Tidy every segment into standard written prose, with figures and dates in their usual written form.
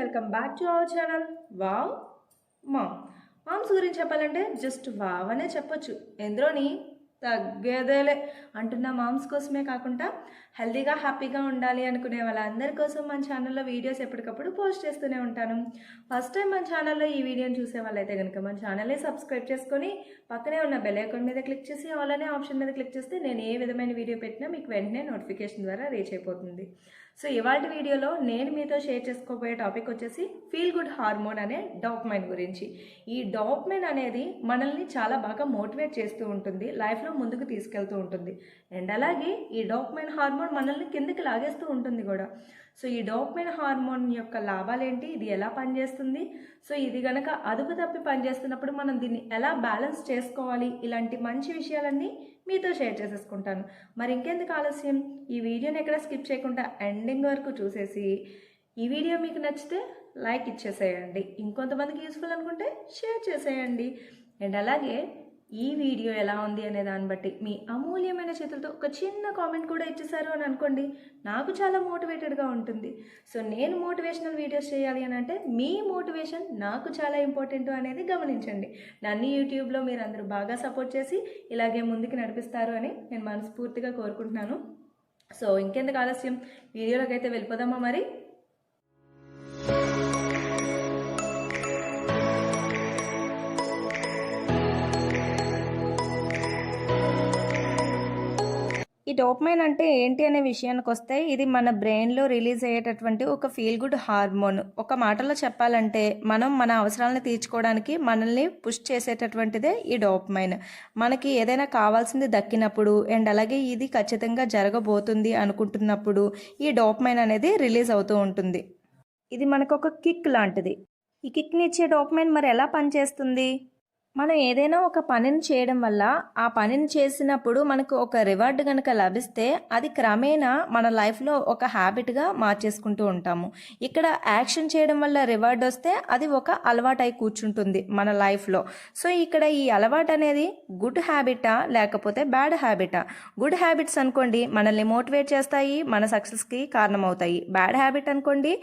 Welcome back to our channel wow moms గురించి చెప్పాలంటే just wow అనే చెప్పొచ్చు. ఎందులోని తగ్గేదేలే అంటున్న మామ్స్ కోసమే కాకుండా హెల్తీగా హ్యాపీగా ఉండాలి అనుకునే వాళ్ళందరి కోసం మన ఛానల్లో వీడియోస్ ఎప్పటికప్పుడు పోస్ట్ చేస్తూనే ఉంటాను. ఫస్ట్ టైం మన ఛానల్లో ఈ వీడియోని చూసే వాళ్ళైతే కనుక మన ఛానల్ని సబ్స్క్రైబ్ చేసుకొని పక్కనే ఉన్న బెల్ ఐకాన్ మీద క్లిక్ చేసి ఆల్ అనే ఆప్షన్ మీద క్లిక్ చేస్తే నేను ఏ విధమైన వీడియో పెట్టినా మీకు వెంటనే నోటిఫికేషన్ ద్వారా రీచ్ అయిపోతుంది. సో ఇవాళ వీడియోలో నేను మీతో షేర్ చేసుకోబోయే టాపిక్ వచ్చేసి ఫీల్ గుడ్ హార్మోన్ అనే డోపమైన్ గురించి. ఈ డోపమైన్ అనేది మనల్ని చాలా బాగా మోటివేట్ చేస్తూ ఉంటుంది, లైఫ్లో ముందుకు తీసుకెళ్తూ ఉంటుంది. అండ్ అలాగే ఈ డోపమైన్ హార్మోన్ మనల్ని కిందకి లాగేస్తూ ఉంటుంది కూడా. సో ఈ డోపమైన్ హార్మోన్ యొక్క లాభాలు ఏంటి, ఇది ఎలా పనిచేస్తుంది, సో ఇది కనుక అదుపు తప్పి పనిచేస్తున్నప్పుడు మనం దీన్ని ఎలా బ్యాలెన్స్ చేసుకోవాలి, ఇలాంటి మంచి విషయాలన్నీ మీతో షేర్ చేసేసుకుంటాను. మరి ఇంకెందుకు ఆలస్యం, ఈ వీడియోని ఎక్కడ స్కిప్ చేయకుండా ఎండింగ్ వరకు చూసేసి ఈ వీడియో మీకు నచ్చితే లైక్ ఇచ్చేసేయండి, ఇంకొంతమందికి యూస్ఫుల్ అనుకుంటే షేర్ చేసేయండి. అండ్ అలాగే ఈ వీడియో ఎలా ఉంది అనే దాన్ని బట్టి మీ అమూల్యమైన చేతులతో ఒక చిన్న కామెంట్ కూడా ఇచ్చేసారు అని అనుకోండి, నాకు చాలా మోటివేటెడ్గా ఉంటుంది. సో నేను మోటివేషనల్ వీడియోస్ చేయాలి అని అంటే మీ మోటివేషన్ నాకు చాలా ఇంపార్టెంట్ అనేది గమనించండి. నన్ను యూట్యూబ్లో మీరు అందరూ బాగా సపోర్ట్ చేసి ఇలాగే ముందుకు నడిపిస్తారు అని నేను మనస్ఫూర్తిగా కోరుకుంటున్నాను. సో ఇంకెందుకు ఆలస్యం, వీడియోలోకి అయితే వెళ్ళిపోదామా మరి. ఈ డోపమైన్ అంటే ఏంటి అనే విషయానికి వస్తే, ఇది మన బ్రెయిన్లో రిలీజ్ అయ్యేటటువంటి ఒక ఫీల్ గుడ్ హార్మోన్. ఒక మాటలో చెప్పాలంటే మనం మన అవసరాలను తీర్చుకోవడానికి మనల్ని పుష్ చేసేటటువంటిదే ఈ డోపమైన్. మనకి ఏదైనా కావాల్సింది దక్కినప్పుడు అండ్ అలాగే ఇది ఖచ్చితంగా జరగబోతుంది అనుకుంటున్నప్పుడు ఈ డోపమైన్ అనేది రిలీజ్ అవుతూ ఉంటుంది. ఇది మనకు ఒక కిక్ లాంటిది. ఈ కిక్ని ఇచ్చే డోపమైన్ మరి ఎలా పనిచేస్తుంది? మనం ఏదైనా ఒక పనిని చేయడం వల్ల ఆ పనిని చేసినప్పుడు మనకు ఒక రివార్డ్ కనుక లభిస్తే అది క్రమేణా మన లైఫ్లో ఒక హ్యాబిట్గా మార్చేసుకుంటూ ఉంటాము. ఇక్కడ యాక్షన్ చేయడం వల్ల రివార్డ్ వస్తే అది ఒక అలవాటు అయి కూర్చుంటుంది మన లైఫ్లో. సో ఇక్కడ ఈ అలవాటు అనేది గుడ్ హ్యాబిటా లేకపోతే బ్యాడ్ హ్యాబిటా? గుడ్ హ్యాబిట్స్ అనుకోండి మనల్ని మోటివేట్ చేస్తాయి, మన సక్సెస్కి కారణమవుతాయి. బ్యాడ్ హ్యాబిట్ అనుకోండి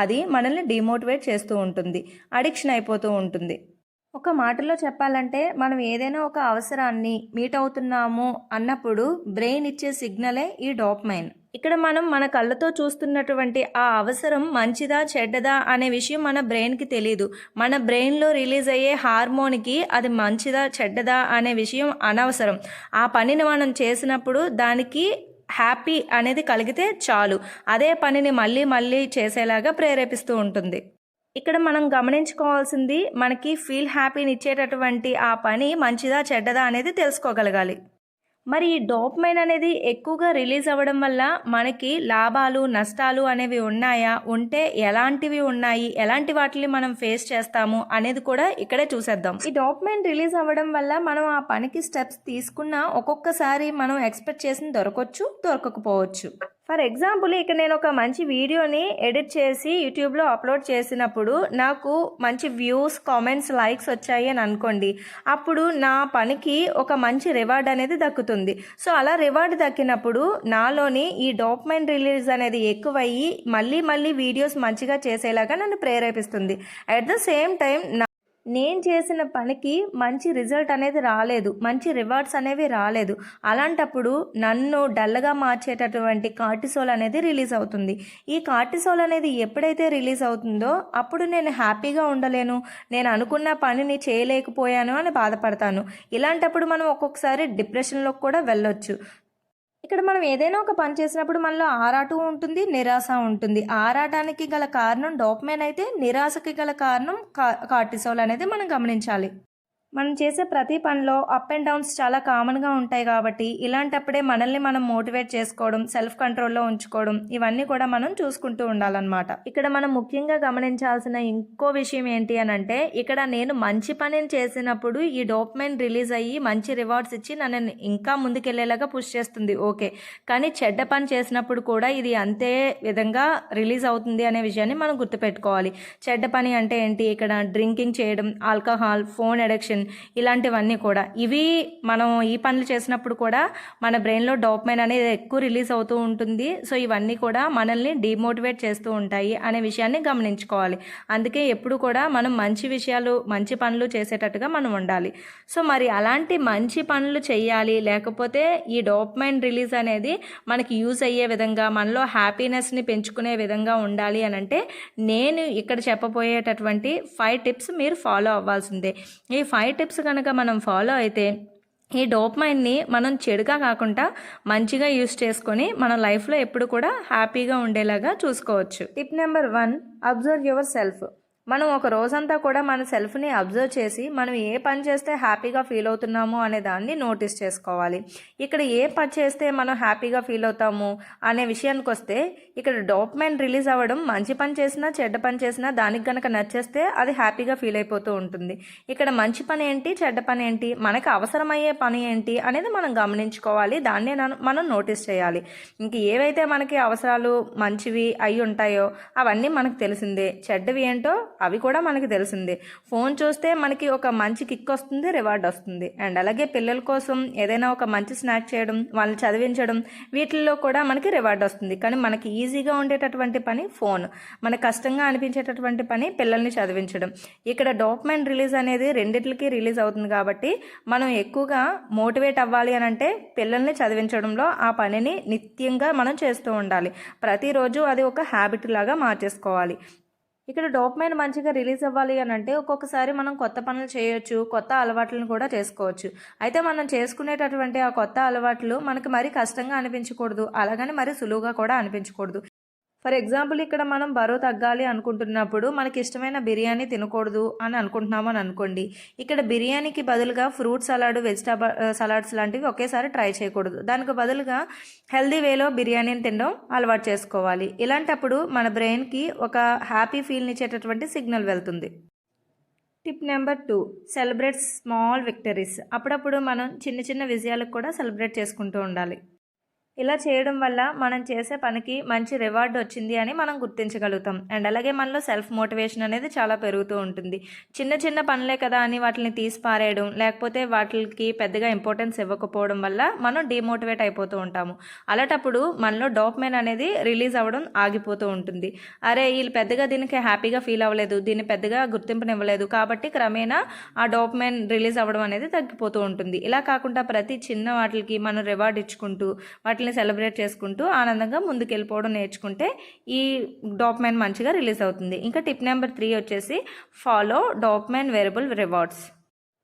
అది మనల్ని డిమోటివేట్ చేస్తూ ఉంటుంది, అడిక్షన్ అయిపోతూ ఉంటుంది. ఒక మాటలో చెప్పాలంటే మనం ఏదైనా ఒక అవసరాన్ని మీట్ అవుతున్నాము అన్నప్పుడు బ్రెయిన్ ఇచ్చే సిగ్నలే ఈ డోపమైన్. ఇక్కడ మనం మన కళ్ళతో చూస్తున్నటువంటి ఆ అవసరం మంచిదా చెడ్డదా అనే విషయం మన బ్రెయిన్కి తెలియదు. మన బ్రెయిన్లో రిలీజ్ అయ్యే హార్మోన్కి అది మంచిదా చెడ్డదా అనే విషయం అనవసరం. ఆ పనిని మనం చేసినప్పుడు దానికి హ్యాపీ అనేది కలిగితే చాలు, అదే పనిని మళ్ళీ మళ్ళీ చేసేలాగా ప్రేరేపిస్తూ ఉంటుంది. ఇక్కడ మనం గమనించుకోవాల్సింది మనకి ఫీల్ హ్యాపీని ఇచ్చేటటువంటి ఆ పని మంచిదా చెడ్డదా అనేది తెలుసుకోగలగాలి. మరి ఈ డోపమైన్ అనేది ఎక్కువగా రిలీజ్ అవ్వడం వల్ల మనకి లాభాలు నష్టాలు అనేవి ఉన్నాయా, ఉంటే ఎలాంటివి ఉన్నాయి, ఎలాంటి వాటిని మనం ఫేస్ చేస్తాము అనేది కూడా ఇక్కడే చూసేద్దాం. ఈ డోపమైన్ రిలీజ్ అవ్వడం వల్ల మనం ఆ పనికి స్టెప్స్ తీసుకున్నా ఒక్కొక్కసారి మనం ఎక్స్పెక్ట్ చేసిన దొరకవచ్చు, దొరకకపోవచ్చు. ఫర్ ఎగ్జాంపుల్ ఇక్కడ నేను ఒక మంచి వీడియోని ఎడిట్ చేసి యూట్యూబ్లో అప్లోడ్ చేసినప్పుడు నాకు మంచి వ్యూస్, కామెంట్స్, లైక్స్ వచ్చాయి అని అనుకోండి. అప్పుడు నా పనికి ఒక మంచి రివార్డ్ అనేది దక్కుతుంది. సో అలా రివార్డ్ దక్కినప్పుడు నాలోని ఈ డోపమైన్ రిలీజ్ అనేది ఎక్కువయ్యి మళ్ళీ మళ్ళీ వీడియోస్ మంచిగా చేసేలాగా నన్ను ప్రేరేపిస్తుంది. అట్ ద సేమ్ టైం నేను చేసిన పనికి మంచి రిజల్ట్ అనేది రాలేదు, మంచి రివార్డ్స్ అనేవి రాలేదు. అలాంటప్పుడు నన్ను డల్గా మార్చేటటువంటి కార్టిసోల్ అనేది రిలీజ్ అవుతుంది. ఈ కార్టిసోల్ అనేది ఎప్పుడైతే రిలీజ్ అవుతుందో అప్పుడు నేను హ్యాపీగా ఉండలేను, నేను అనుకున్న పనిని చేయలేకపోయాను అని బాధపడతాను. ఇలాంటప్పుడు మనం ఒక్కొక్కసారి డిప్రెషన్లోకి కూడా వెళ్ళొచ్చు. ఇక్కడ మనం ఏదైనా ఒక పని చేసినప్పుడు మనలో ఆరాటం ఉంటుంది, నిరాశ ఉంటుంది. ఆరాటానికి గల కారణం డోపమైన్ అయితే నిరాశకి గల కారణం కార్టిసోల్ అనేది మనం గమనించాలి. మనం చేసే ప్రతి పనిలో అప్ అండ్ డౌన్స్ చాలా కామన్గా ఉంటాయి కాబట్టి ఇలాంటప్పుడే మనల్ని మనం మోటివేట్ చేసుకోవడం, సెల్ఫ్ కంట్రోల్లో ఉంచుకోవడం ఇవన్నీ కూడా మనం చూసుకుంటూ ఉండాలన్నమాట. ఇక్కడ మనం ముఖ్యంగా గమనించాల్సిన ఇంకో విషయం ఏంటి అని అంటే, ఇక్కడ నేను మంచి పనిని చేసినప్పుడు ఈ డోపమైన్ రిలీజ్ అయ్యి మంచి రివార్డ్స్ ఇచ్చి నన్ను ఇంకా ముందుకెళ్లేలాగా పుష్ చేస్తుంది, ఓకే. కానీ చెడ్డ పని చేసినప్పుడు కూడా ఇది అంతే విధంగా రిలీజ్ అవుతుంది అనే విషయాన్ని మనం గుర్తుపెట్టుకోవాలి. చెడ్డ పని అంటే ఏంటి, ఇక్కడ డ్రింకింగ్ చేయడం, ఆల్కహాల్, ఫోన్ అడిక్షన్ మోటివేషన్, ఇలాంటివన్నీ కూడా ఇవి మనం ఈ పనులు చేసినప్పుడు కూడా మన బ్రెయిన్లో డోపమైన్ అనేది ఎక్కువ రిలీజ్ అవుతూ ఉంటుంది. సో ఇవన్నీ కూడా మనల్ని డిమోటివేట్ చేస్తూ ఉంటాయి అనే విషయాన్ని గమనించుకోవాలి. అందుకే ఎప్పుడు కూడా మనం మంచి విషయాలు, మంచి పనులు చేసేటట్టుగా మనం ఉండాలి. సో మరి అలాంటి మంచి పనులు చేయాలి, లేకపోతే ఈ డోపమైన్ రిలీజ్ అనేది మనకి యూజ్ అయ్యే విధంగా, మనలో హ్యాపీనెస్ని పెంచుకునే విధంగా ఉండాలి అని అంటే నేను ఇక్కడ చెప్పబోయేటటువంటి 5 టిప్స్ మీరు ఫాలో అవ్వాల్సిందే. ఈ 5 టిప్స్ కనుక మనం ఫాలో అయితే ఈ డోపమైన్ని మనం చెడుగా కాకుండా మంచిగా యూస్ చేసుకొని మన లైఫ్లో ఎప్పుడు కూడా హ్యాపీగా ఉండేలాగా చూసుకోవచ్చు. Tip number 1, observe your self. మనం ఒక రోజంతా కూడా మన సెల్ఫ్ని అబ్జర్వ్ చేసి మనం ఏ పని చేస్తే హ్యాపీగా ఫీల్ అవుతున్నాము అనే దాన్ని నోటీస్ చేసుకోవాలి. ఇక్కడ ఏ పని చేస్తే మనం హ్యాపీగా ఫీల్ అవుతాము అనే విషయానికి వస్తే ఇక్కడ డోపమైన్ రిలీజ్ అవ్వడం, మంచి పని చేసినా చెడ్డ పని చేసినా దానికి గనక నచ్చేస్తే అది హ్యాపీగా ఫీల్ అయిపోతూ ఉంటుంది. ఇక్కడ మంచి పని ఏంటి, చెడ్డ పని ఏంటి, మనకు అవసరమయ్యే పని ఏంటి అనేది మనం గమనించుకోవాలి. దాన్నే మనం నోటీస్ చేయాలి. ఇంక ఏవైతే మనకి అవసరాలు మంచివి అయి ఉంటాయో అవన్నీ మనకు తెలిసిందే, చెడ్డవి ఏంటో అవి కూడా మనకి తెలిసిందే. ఫోన్ చూస్తే మనకి ఒక మంచి కిక్ వస్తుంది, రివార్డ్ వస్తుంది. అండ్ అలాగే పిల్లల కోసం ఏదైనా ఒక మంచి స్నాక్ చేయడం, వాళ్ళని చదివించడం, వీటిల్లో కూడా మనకి రివార్డ్ వస్తుంది. కానీ మనకి ఈజీగా ఉండేటటువంటి పని ఫోన్, మనకు కష్టంగా అనిపించేటటువంటి పని పిల్లల్ని చదివించడం. ఇక్కడ డోపమైన్ రిలీజ్ అనేది రెండిట్లకి రిలీజ్ అవుతుంది కాబట్టి మనం ఎక్కువగా మోటివేట్ అవ్వాలి అని అంటే పిల్లల్ని చదివించడంలో ఆ పనిని నిత్యంగా మనం చేస్తూ ఉండాలి. ప్రతిరోజు అది ఒక హ్యాబిట్ లాగా మార్చేసుకోవాలి. ఇక్కడ డోపమైన్ మంచిగా రిలీజ్ అవ్వాలి అని అంటే ఒక్కొక్కసారి మనం కొత్త పనులు చేయొచ్చు, కొత్త అలవాట్లను కూడా చేసుకోవచ్చు. అయితే మనం చేసుకునేటటువంటి ఆ కొత్త అలవాట్లు మనకి మరీ కష్టంగా అనిపించకూడదు, అలాగని మరీ సులువుగా కూడా అనిపించకూడదు. ఫర్ ఎగ్జాంపుల్ ఇక్కడ మనం బరువు తగ్గాలి అనుకుంటున్నప్పుడు మనకి ఇష్టమైన బిర్యానీ తినకూడదు అని అనుకుంటున్నాము అని అనుకోండి. ఇక్కడ బిర్యానీకి బదులుగా ఫ్రూట్ సలాడ్, వెజిటబుల్ సలాడ్స్ లాంటివి ఒకేసారి ట్రై చేయకూడదు. దానికి బదులుగా హెల్దీ వేలో బిర్యానీని తినడం అలవాటు చేసుకోవాలి. ఇలాంటప్పుడు మన బ్రెయిన్కి ఒక హ్యాపీ ఫీల్ని ఇచ్చేటటువంటి సిగ్నల్ వెళ్తుంది. Tip number 2, celebrate small victories. అప్పుడప్పుడు మనం చిన్న చిన్న విజయాలకు కూడా సెలబ్రేట్ చేసుకుంటూ ఉండాలి. ఇలా చేయడం వల్ల మనం చేసే పనికి మంచి రివార్డ్ వచ్చింది అని మనం గుర్తించగలుగుతాం. అండ్ అలాగే మనలో సెల్ఫ్ మోటివేషన్ అనేది చాలా పెరుగుతూ ఉంటుంది. చిన్న చిన్న పనులే కదా అని వాటిని తీసి పారేయడం, లేకపోతే వాటికి పెద్దగా ఇంపార్టెన్స్ ఇవ్వకపోవడం వల్ల మనం డిమోటివేట్ అయిపోతూ ఉంటాము. అలాంటప్పుడు మనలో డోపమైన్ అనేది రిలీజ్ అవ్వడం ఆగిపోతూ ఉంటుంది. అరే వీళ్ళు పెద్దగా దీనికి హ్యాపీగా ఫీల్ అవ్వలేదు, దీన్ని పెద్దగా గుర్తింపునివ్వలేదు, కాబట్టి క్రమేణా ఆ డోపమైన్ రిలీజ్ అవ్వడం అనేది తగ్గిపోతూ ఉంటుంది. ఇలా కాకుండా ప్రతి చిన్న వాటికి మనం రివార్డ్ ఇచ్చుకుంటూ వాటిని సెలబ్రేట్ చేసుకుంటూ ఆనందంగా ముందుకు వెళ్ళిపోవడం నేర్చుకుంటే ఈ డోపమైన్ మంచిగా రిలీజ్ అవుతుంది. ఇంకా టిప్ నెంబర్ 3 వచ్చేసి ఫాలో డోపమైన్ వేరియబుల్ రివార్డ్స్.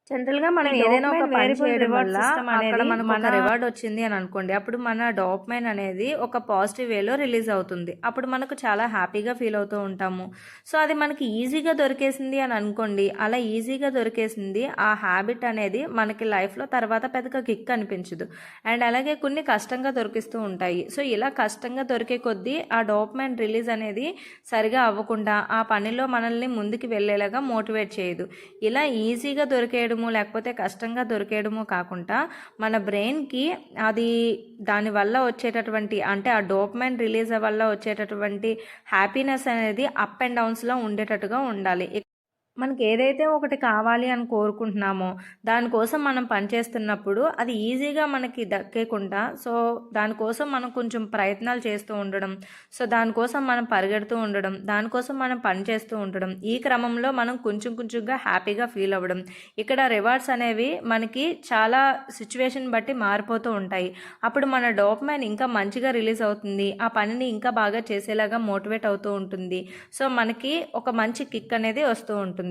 జనరల్గా మనం ఏదైనా ఒక పని చేయడం వల్ల అక్కడ మనకు మన రివార్డ్ వచ్చింది అని అనుకోండి, అప్పుడు మన డోపమైన్ అనేది ఒక పాజిటివ్ వేలో రిలీజ్ అవుతుంది. అప్పుడు మనకు చాలా హ్యాపీగా ఫీల్ అవుతూ ఉంటాము. సో అది మనకి ఈజీగా దొరికేసింది అని అనుకోండి, అలా ఈజీగా దొరికేసింది ఆ హ్యాబిట్ అనేది మనకి లైఫ్లో తర్వాత పెద్దగా కిక్ అనిపించదు. అండ్ అలాగే కొన్ని కష్టంగా దొరికిస్తూ ఉంటాయి. సో ఇలా కష్టంగా దొరికే కొద్దీ ఆ డోపమైన్ రిలీజ్ అనేది సరిగా అవ్వకుండా ఆ పనిలో మనల్ని ముందుకు వెళ్ళేలాగా మోటివేట్ చేయదు. ఇలా ఈజీగా దొరికేయడం లేకపోతే కష్టంగా దొరికేయడము కాకుండా మన బ్రెయిన్కి అది దానివల్ల వచ్చేటటువంటి అంటే ఆ డోపమైన్ రిలీజ్ వల్ల వచ్చేటటువంటి హ్యాపీనెస్ అనేది అప్ అండ్ డౌన్స్లో ఉండేటట్టుగా ఉండాలి. మనకి ఏదైతే ఒకటి కావాలి అని కోరుకుంటున్నామో దానికోసం మనం పనిచేస్తున్నప్పుడు అది ఈజీగా మనకి దక్కేకుండా, సో దానికోసం మనం కొంచెం ప్రయత్నాలు చేస్తూ ఉండడం, సో దానికోసం మనం పరిగెడుతూ ఉండడం, దానికోసం మనం పని చేస్తూ ఉండడం, ఈ క్రమంలో మనం కొంచెంగా హ్యాపీగా ఫీల్ అవ్వడం. ఇక్కడ రివార్డ్స్ అనేవి మనకి చాలా సిచ్యువేషన్ బట్టి మారిపోతూ ఉంటాయి. అప్పుడు మన డోపమైన్ ఇంకా మంచిగా రిలీజ్ అవుతుంది, ఆ పనిని ఇంకా బాగా చేసేలాగా మోటివేట్ అవుతూ ఉంటుంది. సో మనకి ఒక మంచి కిక్ అనేది వస్తూ ఉంటుంది.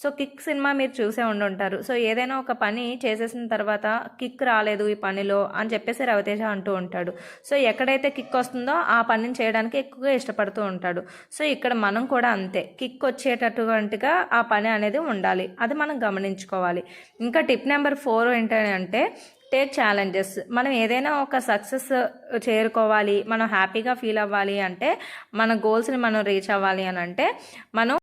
సో కిక్ సినిమా మీరు చూసే ఉండుంటారు. సో ఏదైనా ఒక పని చేసేసిన తర్వాత కిక్ రాలేదు ఈ పనిలో అని చెప్పేసి రవితేజ అంటూ ఉంటాడు. సో ఎక్కడైతే కిక్ వస్తుందో ఆ పనిని చేయడానికి ఎక్కువగా ఇష్టపడుతూ ఉంటాడు. సో ఇక్కడ మనం కూడా అంతే, కిక్ వచ్చేటటువంటిగా ఆ పని అనేది ఉండాలి, అది మనం గమనించుకోవాలి. ఇంకా టిప్ నెంబర్ 4 ఏంటంటే టేక్ ఛాలెంజెస్. మనం ఏదైనా ఒక సక్సెస్ చేరుకోవాలి, మనం హ్యాపీగా ఫీల్ అవ్వాలి అంటే, మన గోల్స్ని మనం రీచ్ అవ్వాలి అని అంటే మనం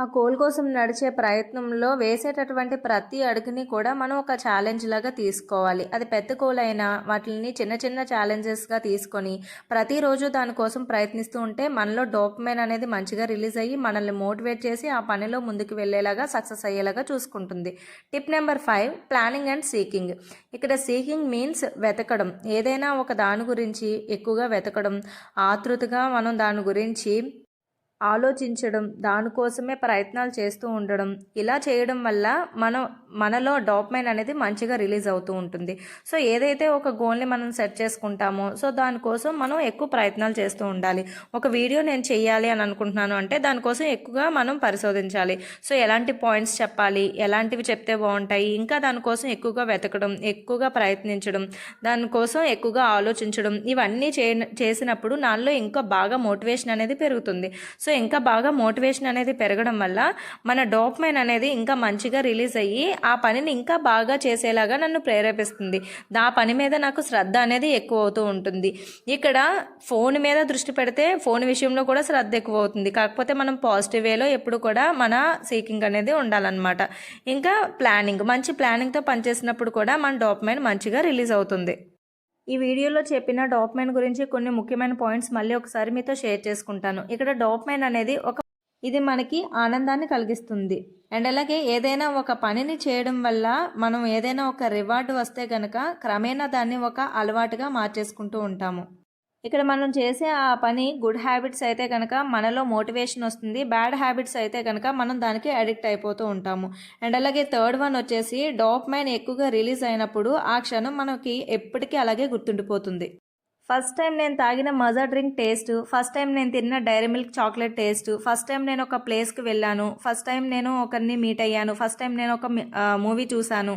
ఆ గోల్ కోసం నడిచే ప్రయత్నంలో వేసేటటువంటి ప్రతి అడుగుని కూడా మనం ఒక ఛాలెంజ్ లాగా తీసుకోవాలి. అది పెద్ద గోల్ అయినా వాటిని చిన్న చిన్న ఛాలెంజెస్గా తీసుకొని ప్రతిరోజు దానికోసం ప్రయత్నిస్తూ ఉంటే మనలో డోపమైన్ అనేది మంచిగా రిలీజ్ అయ్యి మనల్ని మోటివేట్ చేసి ఆ పనిలో ముందుకు వెళ్ళేలాగా సక్సెస్ అయ్యేలాగా చూసుకుంటుంది. Tip number 5, planning and seeking. ఇక్కడ సీకింగ్ మీన్స్ వెతకడం. ఏదైనా ఒక దాని గురించి ఎక్కువగా వెతకడం, ఆతృతగా మనం దాని గురించి ఆలోచించడం, దానికోసమే ప్రయత్నాలు చేస్తూ ఉండడం, ఇలా చేయడం వల్ల మనలో డోపమైన్ అనేది మంచిగా రిలీజ్ అవుతూ ఉంటుంది. సో ఏదైతే ఒక గోల్ని మనం సెట్ చేసుకుంటామో సో దానికోసం మనం ఎక్కువ ప్రయత్నాలు చేస్తూ ఉండాలి. ఒక వీడియో నేను చెయ్యాలి అని అనుకుంటున్నాను అంటే దానికోసం ఎక్కువగా మనం పరిశోధించాలి. సో ఎలాంటి పాయింట్స్ చెప్పాలి, ఎలాంటివి చెప్తే బాగుంటాయి, ఇంకా దానికోసం ఎక్కువగా వెతకడం, ఎక్కువగా ప్రయత్నించడం, దానికోసం ఎక్కువగా ఆలోచించడం, ఇవన్నీ చేసినప్పుడు నాలో ఇంకా బాగా మోటివేషన్ అనేది పెరుగుతుంది. సో ఇంకా బాగా మోటివేషన్ అనేది పెరగడం వల్ల మన డోపమైన్ అనేది ఇంకా మంచిగా రిలీజ్ అయ్యి ఆ పనిని ఇంకా బాగా చేసేలాగా నన్ను ప్రేరేపిస్తుంది. ఆ పని మీద నాకు శ్రద్ధ అనేది ఎక్కువ అవుతూ ఉంటుంది. ఇక్కడ ఫోన్ మీద దృష్టి పెడితే ఫోన్ విషయంలో కూడా శ్రద్ధ ఎక్కువ అవుతుంది. కాకపోతే మనం పాజిటివ్ వేలో ఎప్పుడు కూడా మన సీకింగ్ అనేది ఉండాలన్నమాట. ఇంకా ప్లానింగ్, మంచి ప్లానింగ్తో పనిచేసినప్పుడు కూడా మన డోపమైన్ మంచిగా రిలీజ్ అవుతుంది. ఈ వీడియోలో చెప్పిన డోపమైన్ గురించి కొన్ని ముఖ్యమైన పాయింట్స్ మళ్ళీ ఒకసారి మీతో షేర్ చేసుకుంటాను. ఇక్కడ డోపమైన్ అనేది ఇది మనకి ఆనందాన్ని కలిగిస్తుంది. అండ్ అలాగే ఏదైనా ఒక పనిని చేయడం వల్ల మనం ఏదైనా ఒక రివార్డు వస్తే కనుక క్రమేణా దాన్ని ఒక అలవాటుగా మార్చేసుకుంటూ ఉంటాము. ఇక్కడ మనం చేసే ఆ పని గుడ్ హ్యాబిట్స్ అయితే కనుక మనలో మోటివేషన్ వస్తుంది. బ్యాడ్ హ్యాబిట్స్ అయితే కనుక మనం దానికి అడిక్ట్ అయిపోతూ ఉంటాము. అండ్ అలాగే థర్డ్ వన్ వచ్చేసి డోపమైన్ ఎక్కువగా రిలీజ్ అయినప్పుడు ఆ క్షణం మనకి ఎప్పటికీ అలాగే గుర్తుండిపోతుంది. ఫస్ట్ టైం నేను తాగిన మజా డ్రింక్ టేస్ట్, ఫస్ట్ టైం నేను తిన్న dairy milk chocolate taste, first time నేను ఒక ప్లేస్కి వెళ్ళాను, ఫస్ట్ టైం నేను ఒకరిని మీట్ అయ్యాను, ఫస్ట్ టైం నేను ఒక మూవీ చూశాను.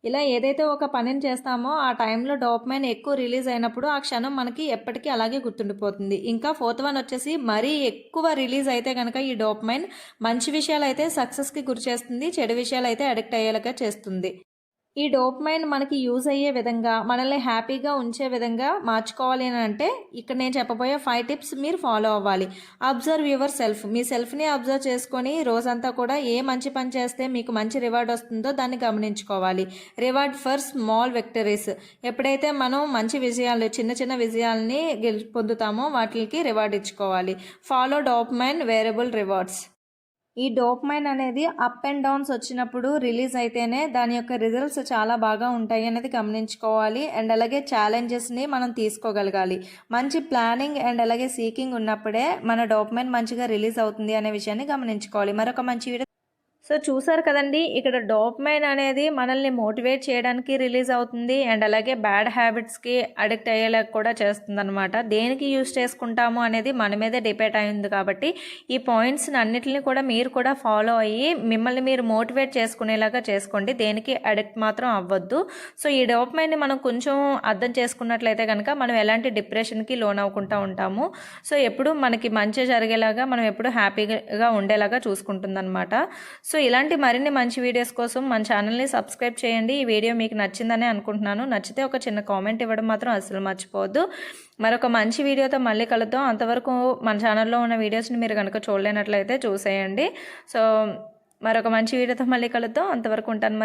ఇలా ఏదైతే ఒక పనిని చేస్తామో ఆ టైంలో డోపమైన్ ఎక్కువ రిలీజ్ అయినప్పుడు ఆ క్షణం మనకి ఎప్పటికీ అలాగే గుర్తుండిపోతుంది. ఇంకా ఫోర్త్ వన్ వచ్చేసి మరీ ఎక్కువ రిలీజ్ అయితే కనుక ఈ డోపమైన్ మంచి విషయాలు అయితే సక్సెస్కి గురి చేస్తుంది, చెడు విషయాలు అయితే అడిక్ట్ అయ్యేలాగా చేస్తుంది. ఈ డోపమైన్ మనకి యూజ్ అయ్యే విధంగా మనల్ని హ్యాపీగా ఉంచే విధంగా మార్చుకోవాలి అని అంటే ఇక్కడ నేను చెప్పబోయే 5 టిప్స్ మీరు ఫాలో అవ్వాలి. Observe yourself. మీ సెల్ఫ్ని అబ్జర్వ్ చేసుకొని రోజంతా కూడా ఏ మంచి పని చేస్తే మీకు మంచి రివార్డ్ వస్తుందో దాన్ని గమనించుకోవాలి. Reward for small victories. ఎప్పుడైతే మనం మంచి విజయాలు, చిన్న చిన్న విజయాల్ని పొందుతామో వాటికి రివార్డ్ ఇచ్చుకోవాలి. Follow dopamine variable rewards. ఈ డోపమైన్ అనేది అప్ అండ్ డౌన్స్ వచ్చినప్పుడు రిలీజ్ అయితేనే దాని యొక్క రిజల్ట్స్ చాలా బాగా ఉంటాయి అనేది గమనించుకోవాలి. అండ్ అలాగే ఛాలెంజెస్ని మనం తీసుకోగలగాలి. మంచి ప్లానింగ్ అండ్ అలాగే సీకింగ్ ఉన్నప్పుడే మన డోపమైన్ మంచిగా రిలీజ్ అవుతుంది అనే విషయాన్ని గమనించుకోవాలి. మరొక మంచి వీడియో. సో చూసారు కదండి, ఇక్కడ డోపమైన్ అనేది మనల్ని మోటివేట్ చేయడానికి రిలీజ్ అవుతుంది అండ్ అలాగే బ్యాడ్ హ్యాబిట్స్కి అడిక్ట్ అయ్యేలా కూడా చేస్తుంది అనమాట. దేనికి యూజ్ చేసుకుంటాము అనేది మన మీదే డిపెండ్ అయింది కాబట్టి ఈ పాయింట్స్ని అన్నిటిని కూడా మీరు కూడా ఫాలో అయ్యి మిమ్మల్ని మీరు మోటివేట్ చేసుకునేలాగా చేసుకోండి. దేనికి అడిక్ట్ మాత్రం అవ్వద్దు. సో ఈ డోపమైన్ని మనం కొంచెం అర్థం చేసుకున్నట్లయితే కనుక మనం ఎలాంటి డిప్రెషన్కి లోన్ అవ్వకుండా ఉంటాము. సో ఎప్పుడు మనకి మంచి జరిగేలాగా మనం ఎప్పుడు హ్యాపీగా ఉండేలాగా చూసుకుంటుందన్నమాట. సో ఇలాంటి మరిన్ని మంచి వీడియోస్ కోసం మన ఛానల్ని సబ్స్క్రైబ్ చేయండి. ఈ వీడియో మీకు నచ్చిందని అనుకుంటున్నాను. నచ్చితే ఒక చిన్న కామెంట్ ఇవ్వడం మాత్రం అస్సలు మర్చిపోవద్దు. మరొక మంచి వీడియోతో మళ్ళీ కలుద్దాం. అంతవరకు మన ఛానల్లో ఉన్న వీడియోస్ని మీరు కనుక చూడలేనట్లయితే చూసేయండి. సో మరొక మంచి వీడియోతో మళ్ళీ కలుద్దాం. అంతవరకు ఉంటాను.